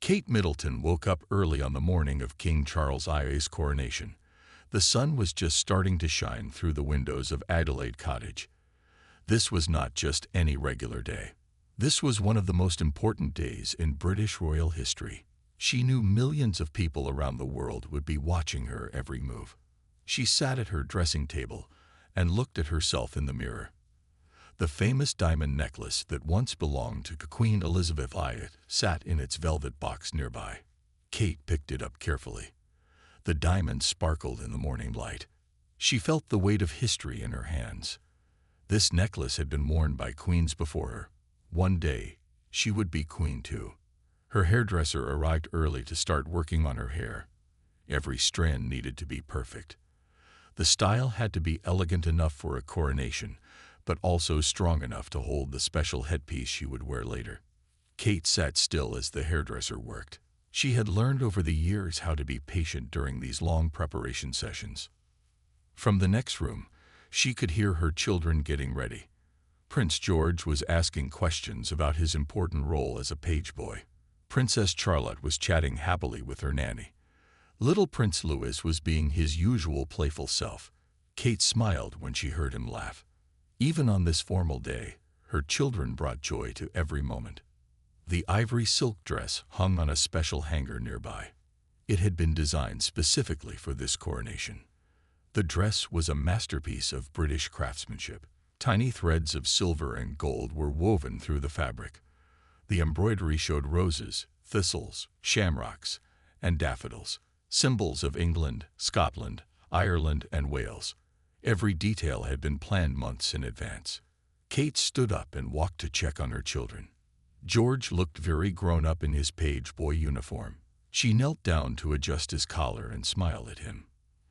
Kate Middleton woke up early on the morning of King Charles II's coronation. The sun was just starting to shine through the windows of Adelaide Cottage. This was not just any regular day. This was one of the most important days in British royal history. She knew millions of people around the world would be watching her every move. She sat at her dressing table and looked at herself in the mirror. The famous diamond necklace that once belonged to Queen Elizabeth I sat in its velvet box nearby. Kate picked it up carefully. The diamond sparkled in the morning light. She felt the weight of history in her hands. This necklace had been worn by queens before her. One day, she would be queen too. Her hairdresser arrived early to start working on her hair. Every strand needed to be perfect. The style had to be elegant enough for a coronation, but also strong enough to hold the special headpiece she would wear later. Kate sat still as the hairdresser worked. She had learned over the years how to be patient during these long preparation sessions. From the next room, she could hear her children getting ready. Prince George was asking questions about his important role as a page boy. Princess Charlotte was chatting happily with her nanny. Little Prince Louis was being his usual playful self. Kate smiled when she heard him laugh. Even on this formal day, her children brought joy to every moment. The ivory silk dress hung on a special hanger nearby. It had been designed specifically for this coronation. The dress was a masterpiece of British craftsmanship. Tiny threads of silver and gold were woven through the fabric. The embroidery showed roses, thistles, shamrocks, and daffodils, symbols of England, Scotland, Ireland, and Wales. Every detail had been planned months in advance. Kate stood up and walked to check on her children. George looked very grown up in his page boy uniform. She knelt down to adjust his collar and smiled at him.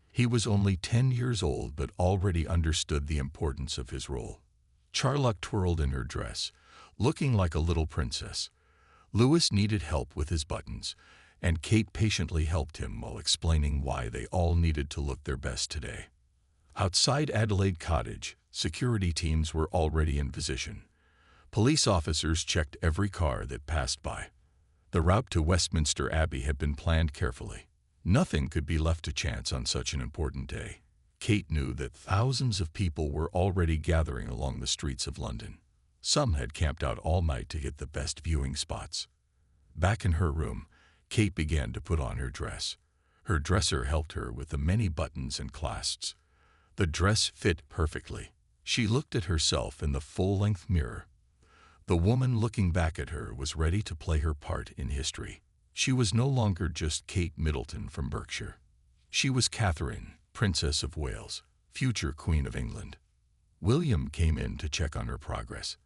He was only 10 years old but already understood the importance of his role. Charlotte twirled in her dress, looking like a little princess. Louis needed help with his buttons, and Kate patiently helped him while explaining why they all needed to look their best today. Outside Adelaide Cottage, security teams were already in position. Police officers checked every car that passed by. The route to Westminster Abbey had been planned carefully. Nothing could be left to chance on such an important day. Kate knew that thousands of people were already gathering along the streets of London. Some had camped out all night to get the best viewing spots. Back in her room, Kate began to put on her dress. Her dresser helped her with the many buttons and clasps. The dress fit perfectly. She looked at herself in the full-length mirror. The woman looking back at her was ready to play her part in history. She was no longer just Kate Middleton from Berkshire. She was Catherine, Princess of Wales, future Queen of England. William came in to check on her progress.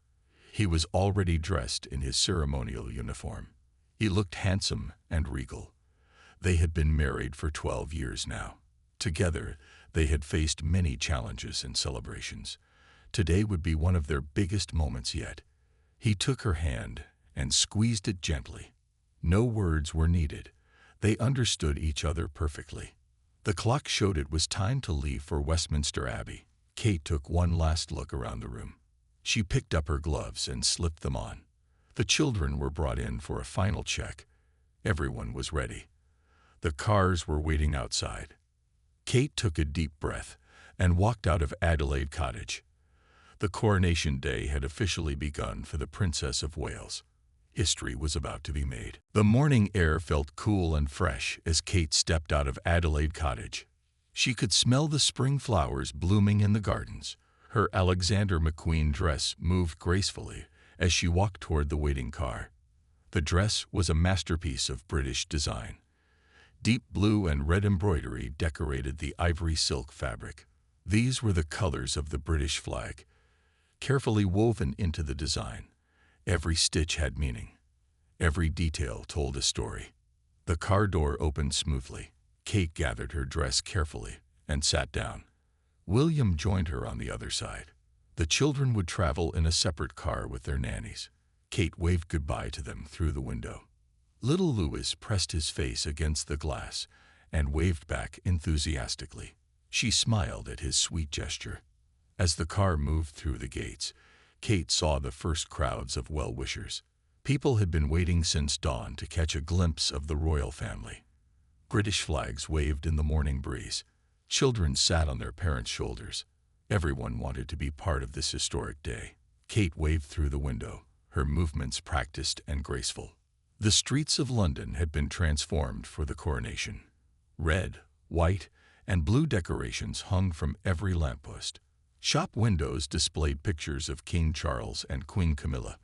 He was already dressed in his ceremonial uniform. He looked handsome and regal. They had been married for 12 years now. Together, they had faced many challenges and celebrations. Today would be one of their biggest moments yet. He took her hand and squeezed it gently. No words were needed. They understood each other perfectly. The clock showed it was time to leave for Westminster Abbey. Kate took one last look around the room. She picked up her gloves and slipped them on. The children were brought in for a final check. Everyone was ready. The cars were waiting outside. Kate took a deep breath and walked out of Adelaide Cottage. The coronation day had officially begun for the Princess of Wales. History was about to be made. The morning air felt cool and fresh as Kate stepped out of Adelaide Cottage. She could smell the spring flowers blooming in the gardens. Her Alexander McQueen dress moved gracefully as she walked toward the waiting car. The dress was a masterpiece of British design. Deep blue and red embroidery decorated the ivory silk fabric. These were the colors of the British flag, carefully woven into the design. Every stitch had meaning. Every detail told a story. The car door opened smoothly. Kate gathered her dress carefully and sat down. William joined her on the other side. The children would travel in a separate car with their nannies. Kate waved goodbye to them through the window. Little Louis pressed his face against the glass and waved back enthusiastically. She smiled at his sweet gesture. As the car moved through the gates, Kate saw the first crowds of well-wishers. People had been waiting since dawn to catch a glimpse of the royal family. British flags waved in the morning breeze. Children sat on their parents' shoulders. Everyone wanted to be part of this historic day. Kate waved through the window, her movements practiced and graceful. The streets of London had been transformed for the coronation. Red, white, and blue decorations hung from every lamppost. Shop windows displayed pictures of King Charles and Queen Camilla.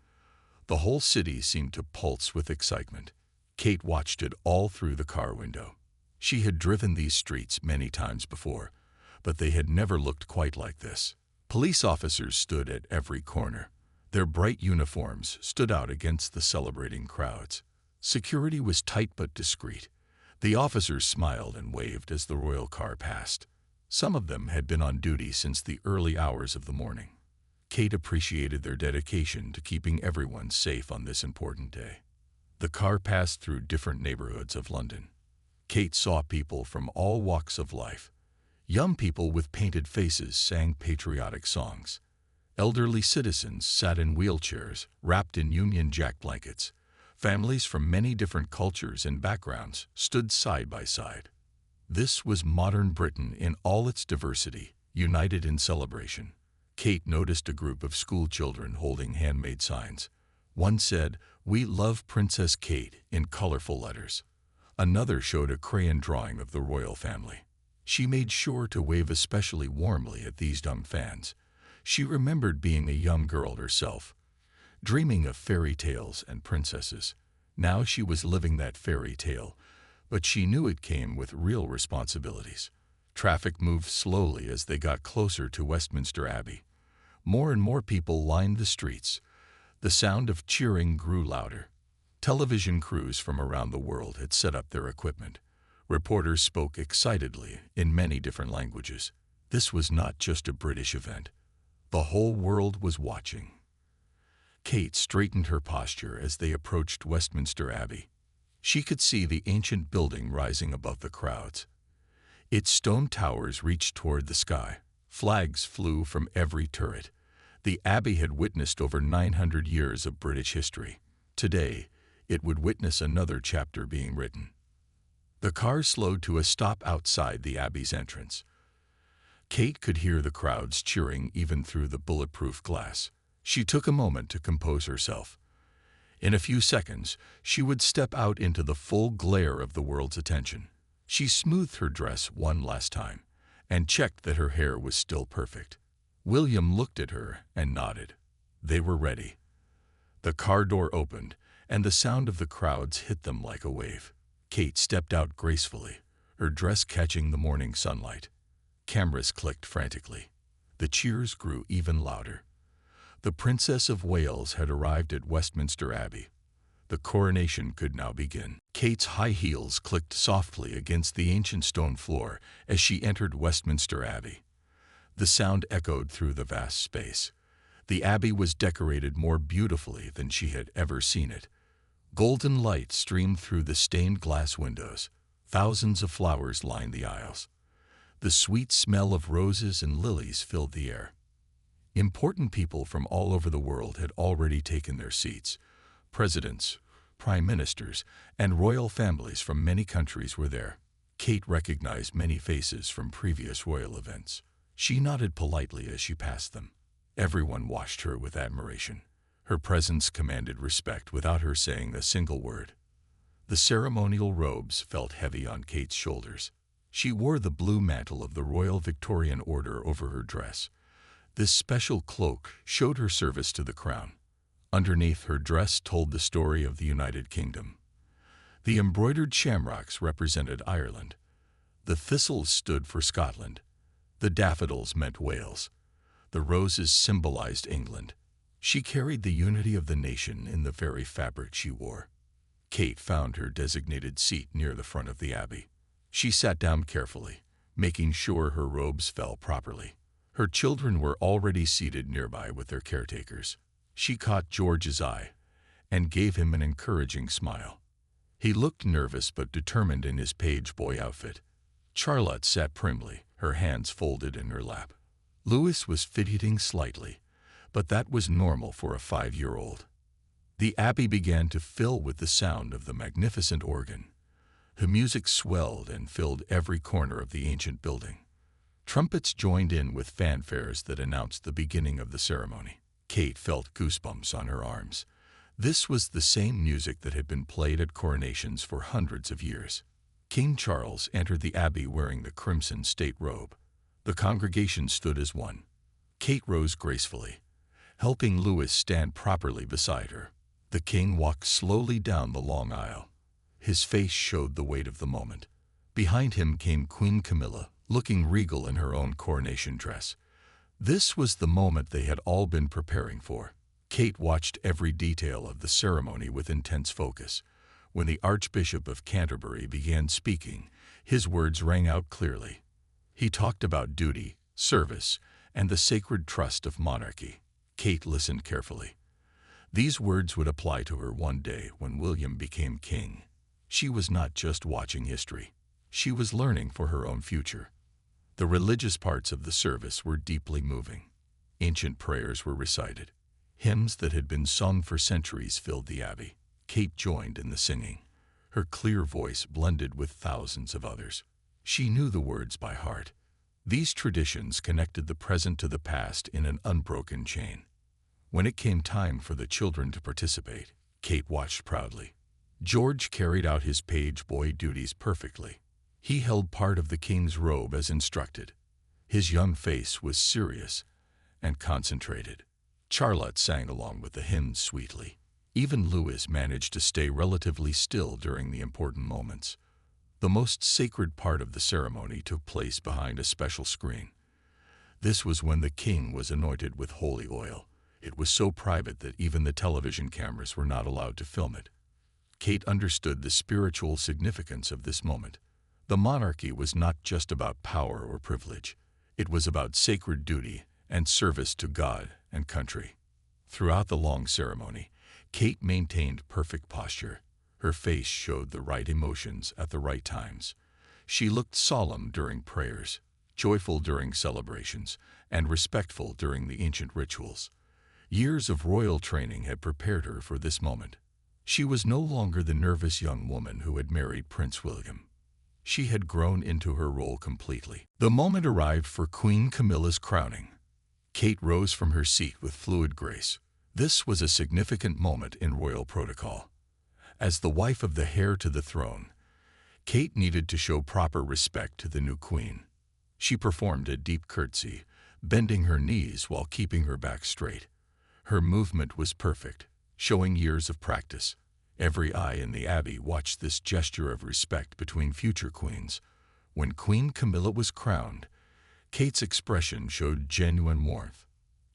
The whole city seemed to pulse with excitement. Kate watched it all through the car window. She had driven these streets many times before, but they had never looked quite like this. Police officers stood at every corner. Their bright uniforms stood out against the celebrating crowds. Security was tight but discreet. The officers smiled and waved as the royal car passed. Some of them had been on duty since the early hours of the morning. Kate appreciated their dedication to keeping everyone safe on this important day. The car passed through different neighborhoods of London. Kate saw people from all walks of life. Young people with painted faces sang patriotic songs. Elderly citizens sat in wheelchairs, wrapped in Union Jack blankets. Families from many different cultures and backgrounds stood side by side. This was modern Britain in all its diversity, united in celebration. Kate noticed a group of school children holding handmade signs. One said, "We love Princess Kate," in colorful letters. Another showed a crayon drawing of the royal family. She made sure to wave especially warmly at these young fans. She remembered being a young girl herself, dreaming of fairy tales and princesses. Now she was living that fairy tale, but she knew it came with real responsibilities. Traffic moved slowly as they got closer to Westminster Abbey. More and more people lined the streets. The sound of cheering grew louder. Television crews from around the world had set up their equipment. Reporters spoke excitedly in many different languages. This was not just a British event. The whole world was watching. Kate straightened her posture as they approached Westminster Abbey. She could see the ancient building rising above the crowds. Its stone towers reached toward the sky. Flags flew from every turret. The Abbey had witnessed over 900 years of British history. Today, it would witness another chapter being written. The car slowed to a stop outside the Abbey's entrance. Kate could hear the crowds cheering even through the bulletproof glass. She took a moment to compose herself. In a few seconds, she would step out into the full glare of the world's attention. She smoothed her dress one last time and checked that her hair was still perfect. William looked at her and nodded. They were ready. The car door opened, and the sound of the crowds hit them like a wave. Kate stepped out gracefully, her dress catching the morning sunlight. Cameras clicked frantically. The cheers grew even louder. The Princess of Wales had arrived at Westminster Abbey. The coronation could now begin. Kate's high heels clicked softly against the ancient stone floor as she entered Westminster Abbey. The sound echoed through the vast space. The Abbey was decorated more beautifully than she had ever seen it. Golden light streamed through the stained glass windows. Thousands of flowers lined the aisles. The sweet smell of roses and lilies filled the air. Important people from all over the world had already taken their seats. Presidents, prime ministers, and royal families from many countries were there. Kate recognized many faces from previous royal events. She nodded politely as she passed them. Everyone watched her with admiration. Her presence commanded respect without her saying a single word. The ceremonial robes felt heavy on Kate's shoulders. She wore the blue mantle of the Royal Victorian Order over her dress. This special cloak showed her service to the crown. Underneath, her dress told the story of the United Kingdom. The embroidered shamrocks represented Ireland. The thistles stood for Scotland. The daffodils meant Wales. The roses symbolized England. She carried the unity of the nation in the very fabric she wore. Kate found her designated seat near the front of the Abbey. She sat down carefully, making sure her robes fell properly. Her children were already seated nearby with their caretakers. She caught George's eye and gave him an encouraging smile. He looked nervous but determined in his page boy outfit. Charlotte sat primly, her hands folded in her lap. Louis was fidgeting slightly, but that was normal for a 5-year-old. The abbey began to fill with the sound of the magnificent organ. The music swelled and filled every corner of the ancient building. Trumpets joined in with fanfares that announced the beginning of the ceremony. Kate felt goosebumps on her arms. This was the same music that had been played at coronations for hundreds of years. King Charles entered the abbey wearing the crimson state robe. The congregation stood as one. Kate rose gracefully, helping Louis stand properly beside her. The king walked slowly down the long aisle. His face showed the weight of the moment. Behind him came Queen Camilla, looking regal in her own coronation dress. This was the moment they had all been preparing for. Kate watched every detail of the ceremony with intense focus. When the Archbishop of Canterbury began speaking, his words rang out clearly. He talked about duty, service, and the sacred trust of monarchy. Kate listened carefully. These words would apply to her one day when William became king. She was not just watching history. She was learning for her own future. The religious parts of the service were deeply moving. Ancient prayers were recited. Hymns that had been sung for centuries filled the abbey. Kate joined in the singing. Her clear voice blended with thousands of others. She knew the words by heart. These traditions connected the present to the past in an unbroken chain. When it came time for the children to participate, Kate watched proudly. George carried out his page boy duties perfectly. He held part of the king's robe as instructed. His young face was serious and concentrated. Charlotte sang along with the hymns sweetly. Even Louis managed to stay relatively still during the important moments. The most sacred part of the ceremony took place behind a special screen. This was when the king was anointed with holy oil. It was so private that even the television cameras were not allowed to film it. Kate understood the spiritual significance of this moment. The monarchy was not just about power or privilege. It was about sacred duty and service to God and country. Throughout the long ceremony, Kate maintained perfect posture. Her face showed the right emotions at the right times. She looked solemn during prayers, joyful during celebrations, and respectful during the ancient rituals. Years of royal training had prepared her for this moment. She was no longer the nervous young woman who had married Prince William. She had grown into her role completely. The moment arrived for Queen Camilla's crowning. Kate rose from her seat with fluid grace. This was a significant moment in royal protocol. As the wife of the heir to the throne, Kate needed to show proper respect to the new queen. She performed a deep curtsy, bending her knees while keeping her back straight. Her movement was perfect, showing years of practice. Every eye in the abbey watched this gesture of respect between future queens. When Queen Camilla was crowned, Kate's expression showed genuine warmth.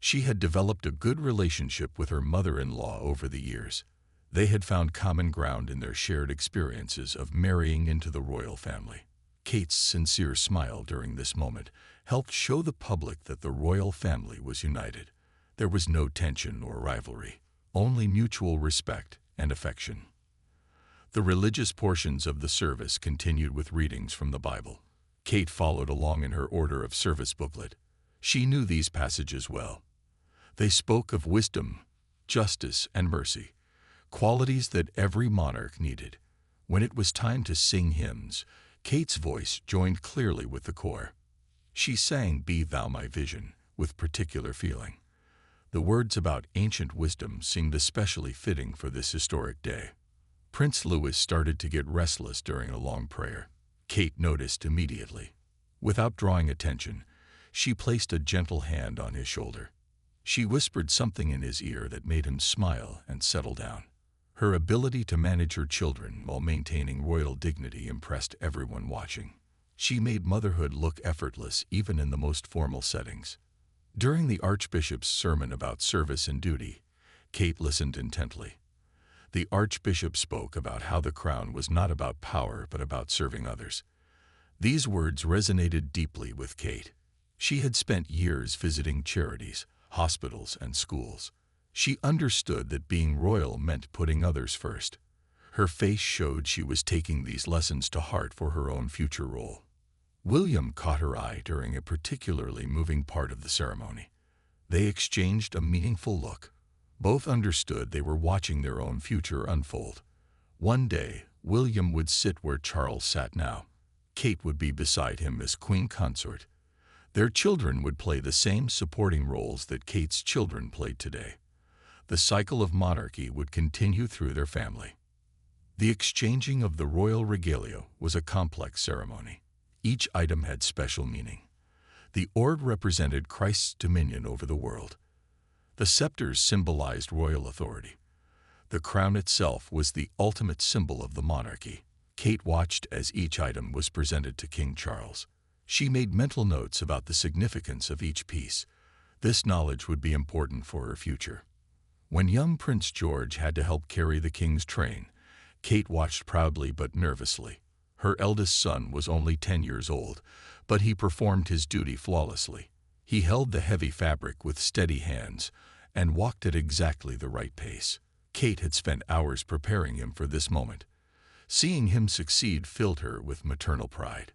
She had developed a good relationship with her mother-in-law over the years. They had found common ground in their shared experiences of marrying into the royal family. Kate's sincere smile during this moment helped show the public that the royal family was united. There was no tension or rivalry, only mutual respect and affection. The religious portions of the service continued with readings from the Bible. Kate followed along in her order of service booklet. She knew these passages well. They spoke of wisdom, justice, and mercy, qualities that every monarch needed. When it was time to sing hymns, Kate's voice joined clearly with the choir. She sang "Be Thou My Vision" with particular feeling. The words about ancient wisdom seemed especially fitting for this historic day. Prince Louis started to get restless during a long prayer. Kate noticed immediately. Without drawing attention, she placed a gentle hand on his shoulder. She whispered something in his ear that made him smile and settle down. Her ability to manage her children while maintaining royal dignity impressed everyone watching. She made motherhood look effortless even in the most formal settings. During the Archbishop's sermon about service and duty, Kate listened intently. The Archbishop spoke about how the crown was not about power but about serving others. These words resonated deeply with Kate. She had spent years visiting charities, hospitals, and schools. She understood that being royal meant putting others first. Her face showed she was taking these lessons to heart for her own future role. William caught her eye during a particularly moving part of the ceremony. They exchanged a meaningful look. Both understood they were watching their own future unfold. One day, William would sit where Charles sat now. Kate would be beside him as queen consort. Their children would play the same supporting roles that Kate's children played today. The cycle of monarchy would continue through their family. The exchanging of the royal regalia was a complex ceremony. Each item had special meaning. The orb represented Christ's dominion over the world. The scepters symbolized royal authority. The crown itself was the ultimate symbol of the monarchy. Kate watched as each item was presented to King Charles. She made mental notes about the significance of each piece. This knowledge would be important for her future. When young Prince George had to help carry the king's train, Kate watched proudly but nervously. Her eldest son was only 10 years old, but he performed his duty flawlessly. He held the heavy fabric with steady hands and walked at exactly the right pace. Kate had spent hours preparing him for this moment. Seeing him succeed filled her with maternal pride.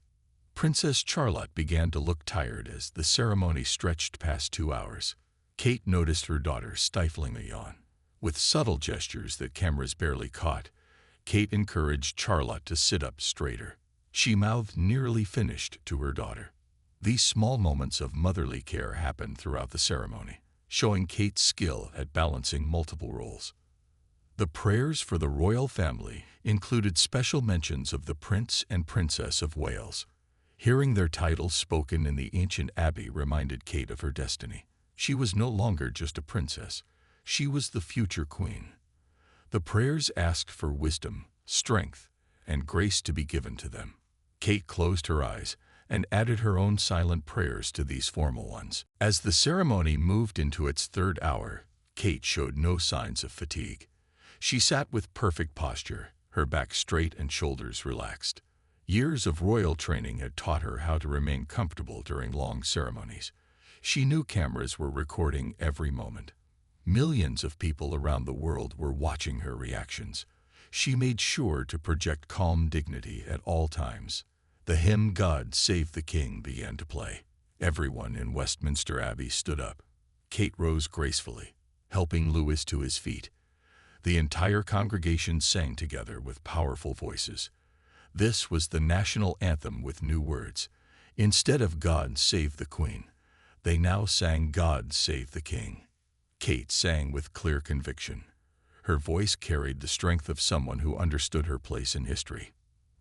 Princess Charlotte began to look tired as the ceremony stretched past 2 hours. Kate noticed her daughter stifling a yawn. With subtle gestures that cameras barely caught, Kate encouraged Charlotte to sit up straighter. She mouthed "nearly finished" to her daughter. These small moments of motherly care happened throughout the ceremony, showing Kate's skill at balancing multiple roles. The prayers for the royal family included special mentions of the Prince and Princess of Wales. Hearing their titles spoken in the ancient abbey reminded Kate of her destiny. She was no longer just a princess. She was the future queen. The prayers asked for wisdom, strength, and grace to be given to them. Kate closed her eyes and added her own silent prayers to these formal ones. As the ceremony moved into its 3rd hour, Kate showed no signs of fatigue. She sat with perfect posture, her back straight and shoulders relaxed. Years of royal training had taught her how to remain comfortable during long ceremonies. She knew cameras were recording every moment. Millions of people around the world were watching her reactions. She made sure to project calm dignity at all times. The hymn "God Save the King" began to play. Everyone in Westminster Abbey stood up. Kate rose gracefully, helping Louis to his feet. The entire congregation sang together with powerful voices. This was the national anthem with new words. Instead of "God Save the Queen," they now sang "God Save the King." Kate sang with clear conviction. Her voice carried the strength of someone who understood her place in history.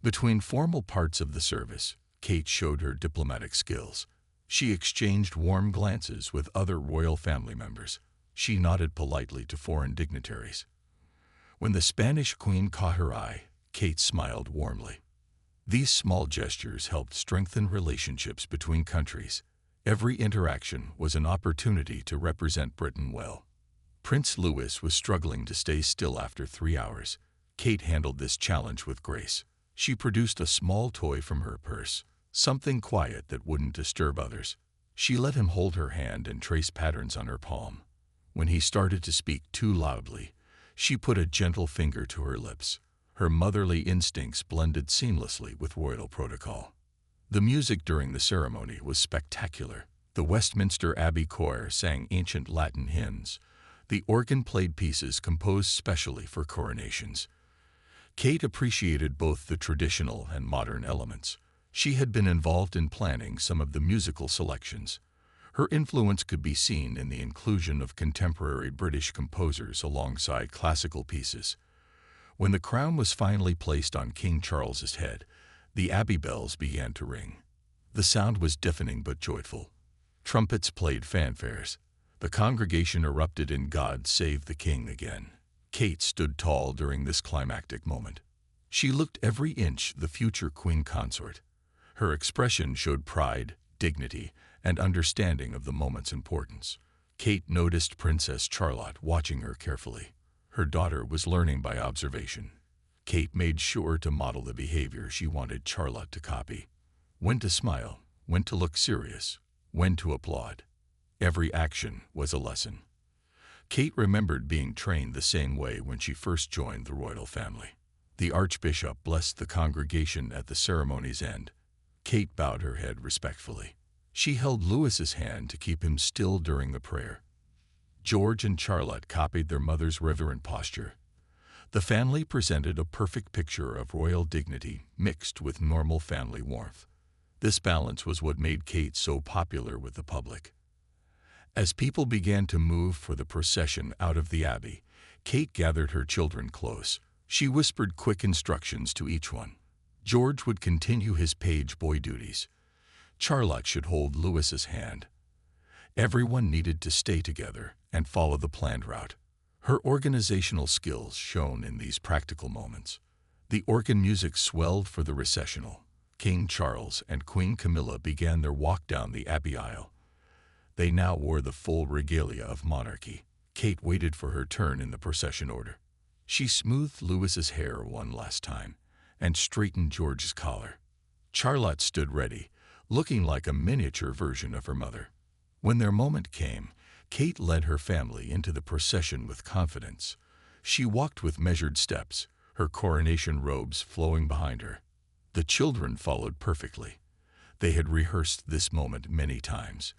Between formal parts of the service, Kate showed her diplomatic skills. She exchanged warm glances with other royal family members. She nodded politely to foreign dignitaries. When the Spanish queen caught her eye, Kate smiled warmly. These small gestures helped strengthen relationships between countries. Every interaction was an opportunity to represent Britain well. Prince Louis was struggling to stay still after 3 hours. Kate handled this challenge with grace. She produced a small toy from her purse, something quiet that wouldn't disturb others. She let him hold her hand and trace patterns on her palm. When he started to speak too loudly, she put a gentle finger to her lips. Her motherly instincts blended seamlessly with royal protocol. The music during the ceremony was spectacular. The Westminster Abbey choir sang ancient Latin hymns. The organ played pieces composed specially for coronations. Kate appreciated both the traditional and modern elements. She had been involved in planning some of the musical selections. Her influence could be seen in the inclusion of contemporary British composers alongside classical pieces. When the crown was finally placed on King Charles's head, the abbey bells began to ring. The sound was deafening but joyful. Trumpets played fanfares. The congregation erupted in "God Save the King" again. Kate stood tall during this climactic moment. She looked every inch the future queen consort. Her expression showed pride, dignity, and understanding of the moment's importance. Kate noticed Princess Charlotte watching her carefully. Her daughter was learning by observation. Kate made sure to model the behavior she wanted Charlotte to copy. When to smile, when to look serious, when to applaud. Every action was a lesson. Kate remembered being trained the same way when she first joined the royal family. The Archbishop blessed the congregation at the ceremony's end. Kate bowed her head respectfully. She held Louis's hand to keep him still during the prayer. George and Charlotte copied their mother's reverent posture. The family presented a perfect picture of royal dignity mixed with normal family warmth. This balance was what made Kate so popular with the public. As people began to move for the procession out of the abbey, Kate gathered her children close. She whispered quick instructions to each one. George would continue his page boy duties. Charlotte should hold Louis's hand. Everyone needed to stay together and follow the planned route. Her organizational skills shone in these practical moments. The organ music swelled for the recessional. King Charles and Queen Camilla began their walk down the abbey aisle. They now wore the full regalia of monarchy. Kate waited for her turn in the procession order. She smoothed Louis's hair one last time and straightened George's collar. Charlotte stood ready, looking like a miniature version of her mother. When their moment came, Kate led her family into the procession with confidence. She walked with measured steps, her coronation robes flowing behind her. The children followed perfectly. They had rehearsed this moment many times.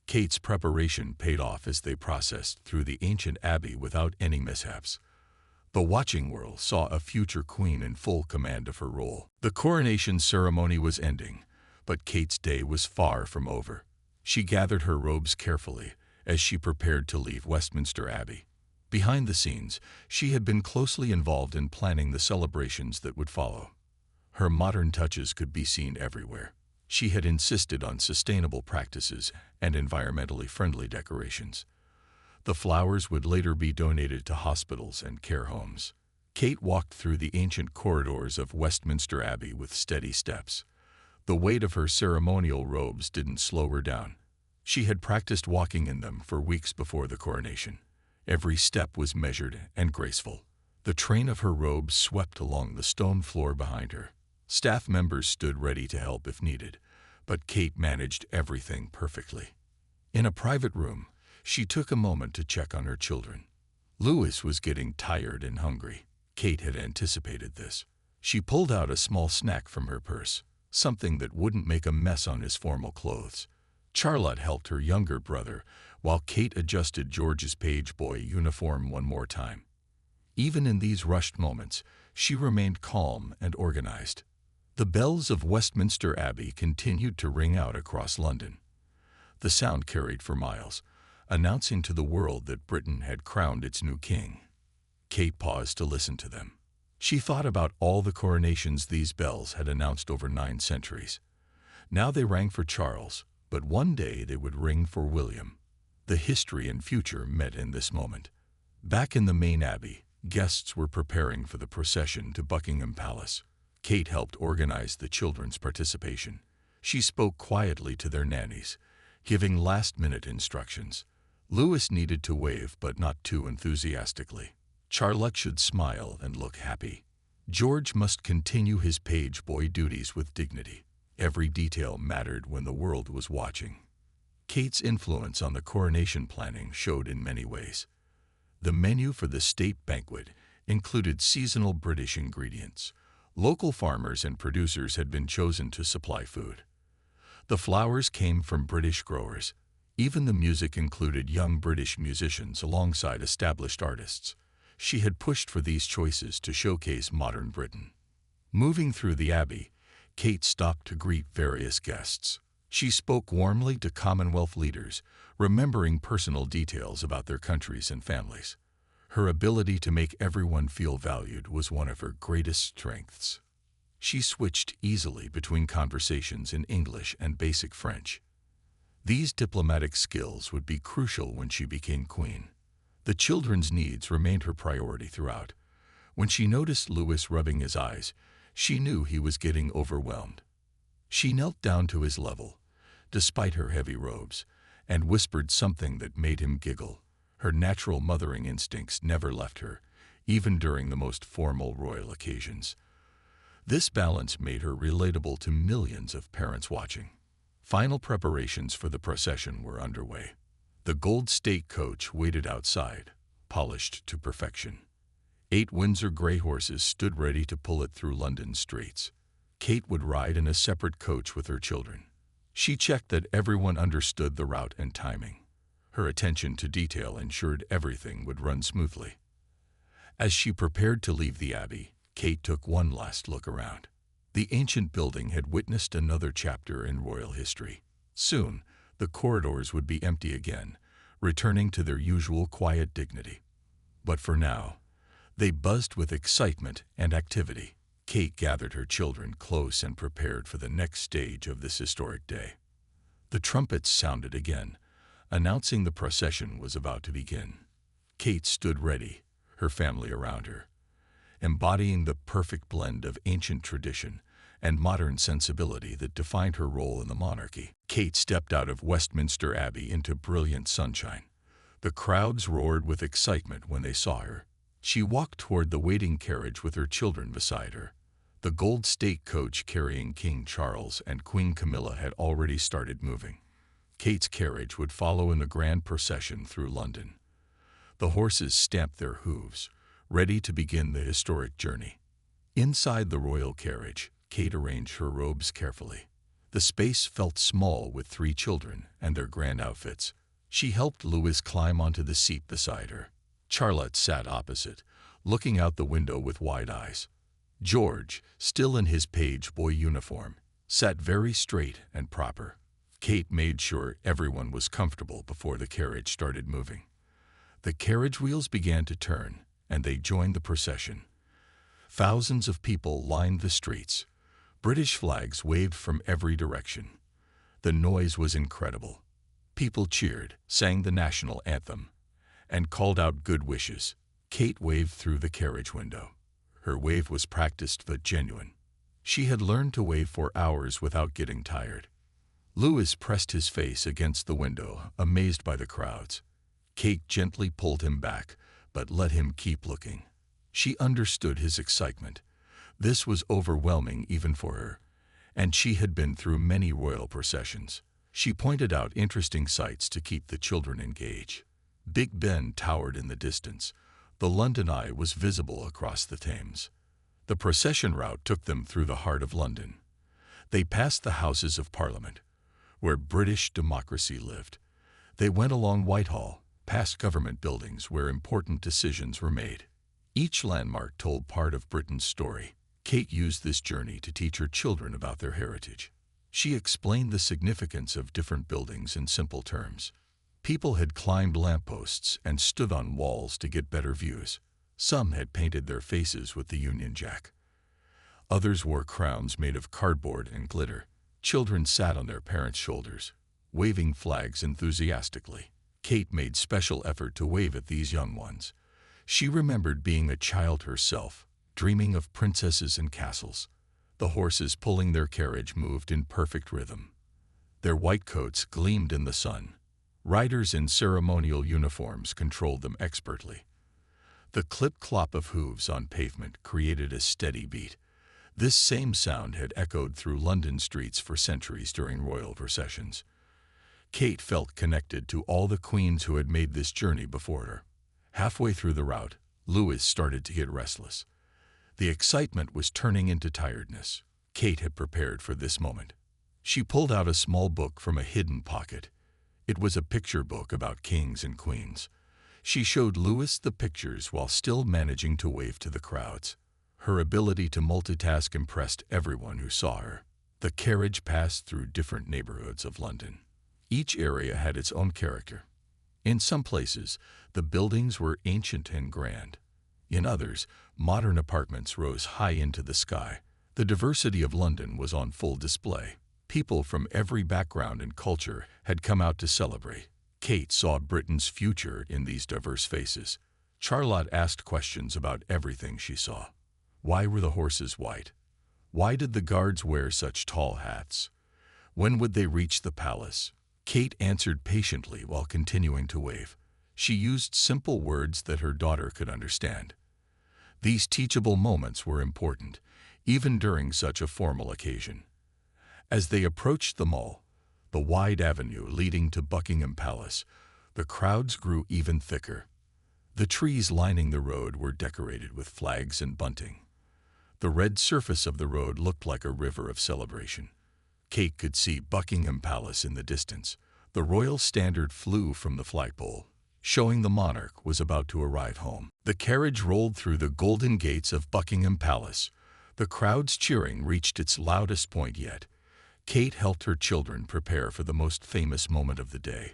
Kate's preparation paid off as they processed through the ancient abbey without any mishaps. The watching world saw a future queen in full command of her role. The coronation ceremony was ending, but Kate's day was far from over. She gathered her robes carefully as she prepared to leave Westminster Abbey. Behind the scenes, she had been closely involved in planning the celebrations that would follow. Her modern touches could be seen everywhere. She had insisted on sustainable practices and environmentally friendly decorations. The flowers would later be donated to hospitals and care homes. Kate walked through the ancient corridors of Westminster Abbey with steady steps. The weight of her ceremonial robes didn't slow her down. She had practiced walking in them for weeks before the coronation. Every step was measured and graceful. The train of her robes swept along the stone floor behind her. Staff members stood ready to help if needed, but Kate managed everything perfectly. In a private room, she took a moment to check on her children. Louis was getting tired and hungry. Kate had anticipated this. She pulled out a small snack from her purse, something that wouldn't make a mess on his formal clothes. Charlotte helped her younger brother, while Kate adjusted George's page boy uniform one more time. Even in these rushed moments, she remained calm and organized. The bells of Westminster Abbey continued to ring out across London. The sound carried for miles, announcing to the world that Britain had crowned its new king. Kate paused to listen to them. She thought about all the coronations these bells had announced over 9 centuries. Now they rang for Charles, but one day they would ring for William. The history and future met in this moment. Back in the main abbey, guests were preparing for the procession to Buckingham Palace. Kate helped organize the children's participation. She spoke quietly to their nannies, giving last-minute instructions. Louis needed to wave, but not too enthusiastically. Charlotte should smile and look happy. George must continue his page boy duties with dignity. Every detail mattered when the world was watching. Kate's influence on the coronation planning showed in many ways. The menu for the state banquet included seasonal British ingredients. Local farmers and producers had been chosen to supply food. The flowers came from British growers. Even the music included young British musicians alongside established artists. She had pushed for these choices to showcase modern Britain. Moving through the abbey, Kate stopped to greet various guests. She spoke warmly to Commonwealth leaders, remembering personal details about their countries and families. Her ability to make everyone feel valued was one of her greatest strengths. She switched easily between conversations in English and basic French. These diplomatic skills would be crucial when she became queen. The children's needs remained her priority throughout. When she noticed Louis rubbing his eyes, she knew he was getting overwhelmed. She knelt down to his level, despite her heavy robes, and whispered something that made him giggle. Her natural mothering instincts never left her, even during the most formal royal occasions. This balance made her relatable to millions of parents watching. Final preparations for the procession were underway. The gold state coach waited outside, polished to perfection. 8 Windsor gray horses stood ready to pull it through London streets. Kate would ride in a separate coach with her children. She checked that everyone understood the route and timing. Her attention to detail ensured everything would run smoothly. As she prepared to leave the abbey, Kate took one last look around. The ancient building had witnessed another chapter in royal history. Soon, the corridors would be empty again, returning to their usual quiet dignity. But for now, they buzzed with excitement and activity. Kate gathered her children close and prepared for the next stage of this historic day. The trumpets sounded again, announcing the procession was about to begin. Kate stood ready, her family around her, embodying the perfect blend of ancient tradition and modern sensibility that defined her role in the monarchy. Kate stepped out of Westminster Abbey into brilliant sunshine. The crowds roared with excitement when they saw her. She walked toward the waiting carriage with her children beside her. The gold state coach carrying King Charles and Queen Camilla had already started moving. Kate's carriage would follow in the grand procession through London. The horses stamped their hooves, ready to begin the historic journey. Inside the royal carriage, Kate arranged her robes carefully. The space felt small with 3 children and their grand outfits. She helped Louis climb onto the seat beside her. Charlotte sat opposite, looking out the window with wide eyes. George, still in his page boy uniform, sat very straight and proper. Kate made sure everyone was comfortable before the carriage started moving. The carriage wheels began to turn, and they joined the procession. Thousands of people lined the streets. British flags waved from every direction. The noise was incredible. People cheered, sang the national anthem, and called out good wishes. Kate waved through the carriage window. Her wave was practiced but genuine. She had learned to wave for hours without getting tired. Louis pressed his face against the window, amazed by the crowds. Kate gently pulled him back, but let him keep looking. She understood his excitement. This was overwhelming even for her, and she had been through many royal processions. She pointed out interesting sights to keep the children engaged. Big Ben towered in the distance. The London Eye was visible across the Thames. The procession route took them through the heart of London. They passed the Houses of Parliament, where British democracy lived. They went along Whitehall, past government buildings where important decisions were made. Each landmark told part of Britain's story. Kate used this journey to teach her children about their heritage. She explained the significance of different buildings in simple terms. People had climbed lampposts and stood on walls to get better views. Some had painted their faces with the Union Jack. Others wore crowns made of cardboard and glitter. Children sat on their parents' shoulders, waving flags enthusiastically. Kate made special effort to wave at these young ones. She remembered being a child herself, dreaming of princesses and castles. The horses pulling their carriage moved in perfect rhythm. Their white coats gleamed in the sun. Riders in ceremonial uniforms controlled them expertly. The clip-clop of hooves on pavement created a steady beat. This same sound had echoed through London streets for centuries during royal processions. Kate felt connected to all the queens who had made this journey before her. Halfway through the route, Louis started to get restless. The excitement was turning into tiredness. Kate had prepared for this moment. She pulled out a small book from a hidden pocket. It was a picture book about kings and queens. She showed Louis the pictures while still managing to wave to the crowds. Her ability to multitask impressed everyone who saw her. The carriage passed through different neighborhoods of London. Each area had its own character. In some places, the buildings were ancient and grand. In others, modern apartments rose high into the sky. The diversity of London was on full display. People from every background and culture had come out to celebrate. Kate saw Britain's future in these diverse faces. Charlotte asked questions about everything she saw. Why were the horses white? Why did the guards wear such tall hats? When would they reach the palace? Kate answered patiently while continuing to wave. She used simple words that her daughter could understand. These teachable moments were important, even during such a formal occasion. As they approached the Mall, the wide avenue leading to Buckingham Palace, the crowds grew even thicker. The trees lining the road were decorated with flags and bunting. The red surface of the road looked like a river of celebration. Kate could see Buckingham Palace in the distance, The royal standard flew from the flagpole, showing the monarch was about to arrive home. The carriage rolled through the golden gates of Buckingham Palace. The crowd's cheering reached its loudest point yet. Kate helped her children prepare for the most famous moment of the day,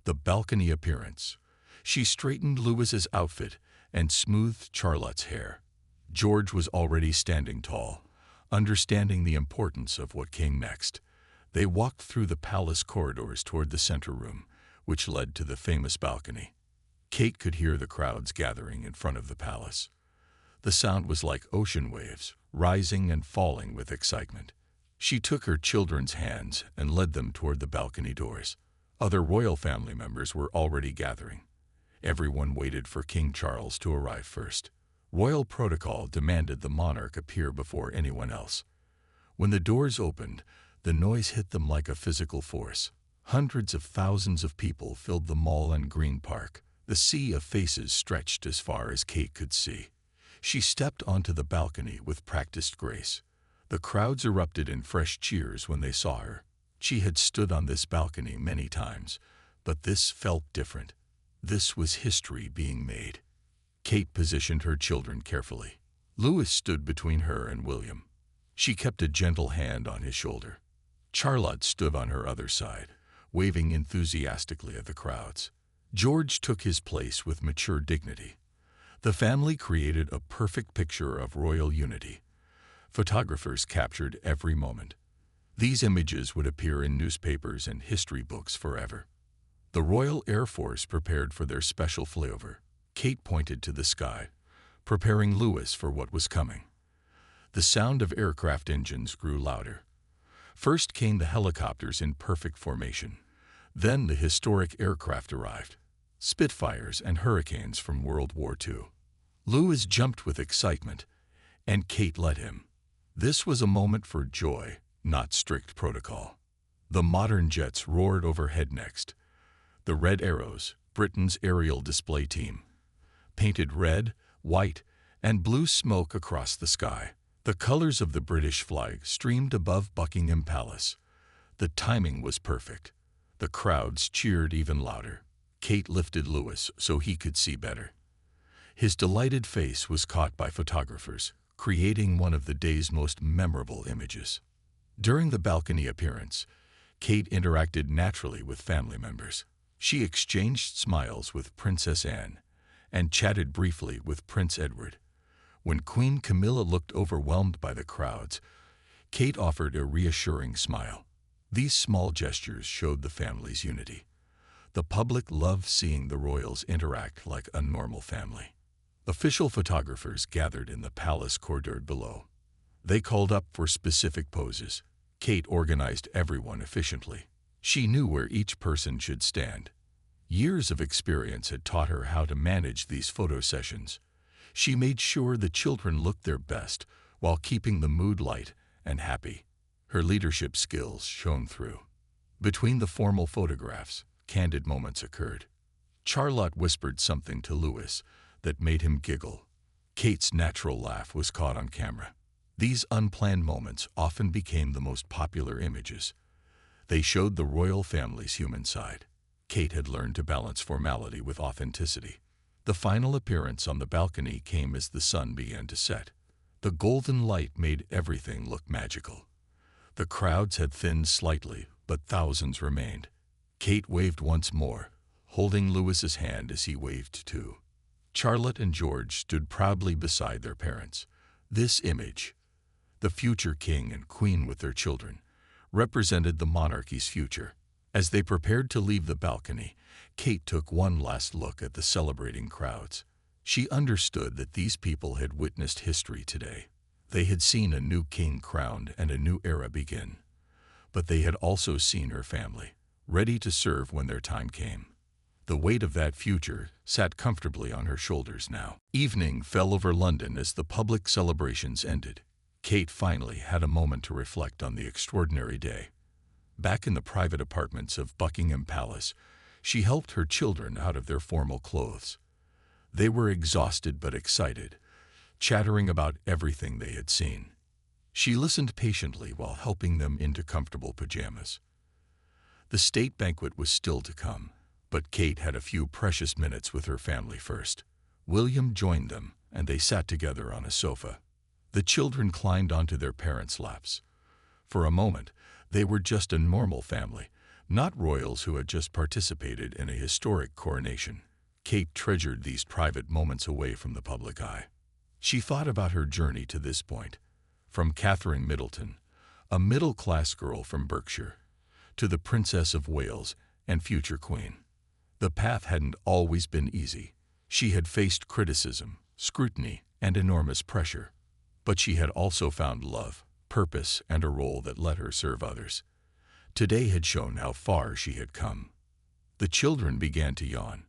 the balcony appearance. She straightened Louis's outfit and smoothed Charlotte's hair. George was already standing tall, understanding the importance of what came next. They walked through the palace corridors toward the center room, which led to the famous balcony. Kate could hear the crowds gathering in front of the palace. The sound was like ocean waves, rising and falling with excitement. She took her children's hands and led them toward the balcony doors. Other royal family members were already gathering. Everyone waited for King Charles to arrive first. Royal protocol demanded the monarch appear before anyone else. When the doors opened, the noise hit them like a physical force. Hundreds of thousands of people filled the Mall and Green Park. The sea of faces stretched as far as Kate could see. She stepped onto the balcony with practiced grace. The crowds erupted in fresh cheers when they saw her. She had stood on this balcony many times, but this felt different. This was history being made. Kate positioned her children carefully. Louis stood between her and William. She kept a gentle hand on his shoulder. Charlotte stood on her other side, waving enthusiastically at the crowds. George took his place with mature dignity. The family created a perfect picture of royal unity. Photographers captured every moment. These images would appear in newspapers and history books forever. The Royal Air Force prepared for their special flyover. Kate pointed to the sky, preparing Louis for what was coming. The sound of aircraft engines grew louder. First came the helicopters in perfect formation. Then the historic aircraft arrived, Spitfires and Hurricanes from World War II. Louis jumped with excitement, and Kate led him. This was a moment for joy, not strict protocol. The modern jets roared overhead next. The Red Arrows, Britain's aerial display team, painted red, white, and blue smoke across the sky. The colors of the British flag streamed above Buckingham Palace. The timing was perfect. The crowds cheered even louder. Kate lifted Louis so he could see better. His delighted face was caught by photographers, creating one of the day's most memorable images. During the balcony appearance, Kate interacted naturally with family members. She exchanged smiles with Princess Anne and chatted briefly with Prince Edward. When Queen Camilla looked overwhelmed by the crowds, Kate offered a reassuring smile. These small gestures showed the family's unity. The public loved seeing the royals interact like a normal family. Official photographers gathered in the palace corridor below. They called up for specific poses. Kate organized everyone efficiently. She knew where each person should stand. Years of experience had taught her how to manage these photo sessions. She made sure the children looked their best while keeping the mood light and happy. Her leadership skills shone through. Between the formal photographs, candid moments occurred. Charlotte whispered something to Louis that made him giggle. Kate's natural laugh was caught on camera. These unplanned moments often became the most popular images. They showed the royal family's human side. Kate had learned to balance formality with authenticity. The final appearance on the balcony came as the sun began to set. The golden light made everything look magical. The crowds had thinned slightly, but thousands remained. Kate waved once more, holding Louis's hand as he waved too. Charlotte and George stood proudly beside their parents. This image, the future king and queen with their children, represented the monarchy's future. As they prepared to leave the balcony, Kate took one last look at the celebrating crowds. She understood that these people had witnessed history today. They had seen a new king crowned and a new era begin. But they had also seen her family, ready to serve when their time came. The weight of that future sat comfortably on her shoulders now. Evening fell over London as the public celebrations ended. Kate finally had a moment to reflect on the extraordinary day. Back in the private apartments of Buckingham Palace, she helped her children out of their formal clothes. They were exhausted but excited, chattering about everything they had seen. She listened patiently while helping them into comfortable pajamas. The state banquet was still to come, but Kate had a few precious minutes with her family first. William joined them, and they sat together on a sofa. The children climbed onto their parents' laps. For a moment, they were just a normal family, not royals who had just participated in a historic coronation. Kate treasured these private moments away from the public eye. She thought about her journey to this point, from Catherine Middleton, a middle-class girl from Berkshire, to the Princess of Wales and future Queen. The path hadn't always been easy. She had faced criticism, scrutiny, and enormous pressure. But she had also found love, purpose, and a role that let her serve others. Today had shown how far she had come. The children began to yawn.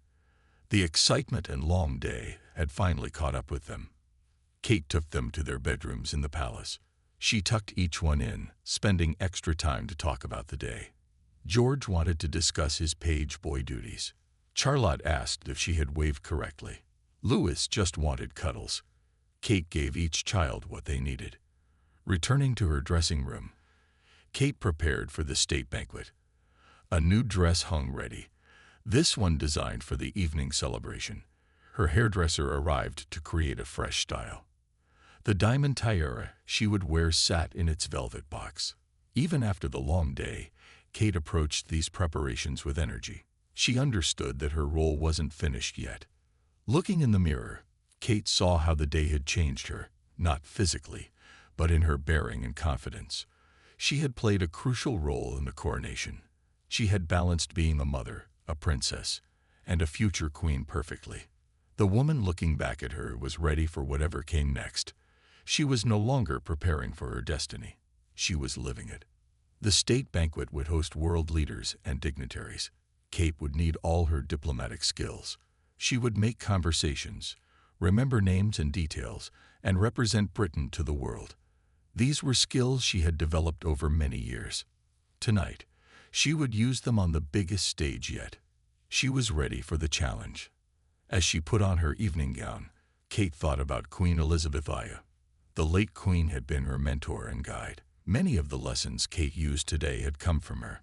The excitement and long day had finally caught up with them. Kate took them to their bedrooms in the palace. She tucked each one in, spending extra time to talk about the day. George wanted to discuss his page boy duties. Charlotte asked if she had waved correctly. Louis just wanted cuddles. Kate gave each child what they needed. Returning to her dressing room, Kate prepared for the state banquet. A new dress hung ready, this one designed for the evening celebration. Her hairdresser arrived to create a fresh style. The diamond tiara she would wear sat in its velvet box. Even after the long day, Kate approached these preparations with energy. She understood that her role wasn't finished yet. Looking in the mirror, Kate saw how the day had changed her, not physically, but in her bearing and confidence. She had played a crucial role in the coronation. She had balanced being a mother, a princess, and a future queen perfectly. The woman looking back at her was ready for whatever came next. She was no longer preparing for her destiny. She was living it. The state banquet would host world leaders and dignitaries. Kate would need all her diplomatic skills. She would make conversations, remember names and details, and represent Britain to the world. These were skills she had developed over many years. Tonight, she would use them on the biggest stage yet. She was ready for the challenge. As she put on her evening gown, Kate thought about Queen Elizabeth I. The late queen had been her mentor and guide. Many of the lessons Kate used today had come from her.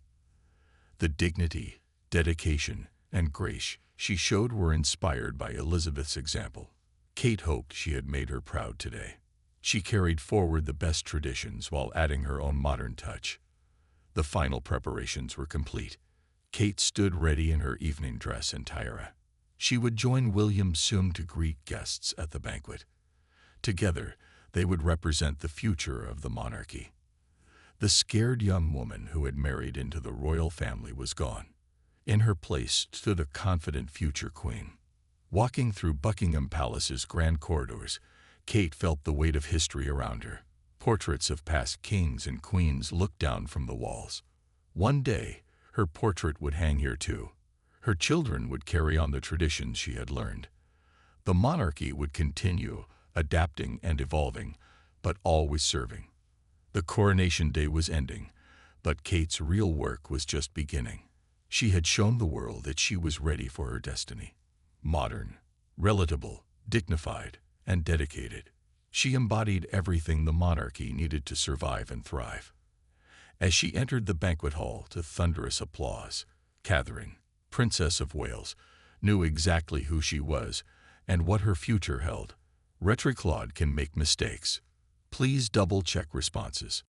The dignity, dedication, and grace she showed were inspired by Elizabeth's example. Kate hoped she had made her proud today. She carried forward the best traditions while adding her own modern touch. The final preparations were complete. Kate stood ready in her evening dress and tiara. She would join William soon to greet guests at the banquet. Together, they would represent the future of the monarchy. The scared young woman who had married into the royal family was gone. In her place stood a confident future queen. Walking through Buckingham Palace's grand corridors, Kate felt the weight of history around her. Portraits of past kings and queens looked down from the walls. One day, her portrait would hang here too. Her children would carry on the traditions she had learned. The monarchy would continue, adapting and evolving, but always serving. The coronation day was ending, but Kate's real work was just beginning. She had shown the world that she was ready for her destiny. Modern, relatable, dignified, and dedicated. She embodied everything the monarchy needed to survive and thrive. As she entered the banquet hall to thunderous applause, Catherine, Princess of Wales, knew exactly who she was and what her future held. Rhetoric Claude can make mistakes. Please double-check responses.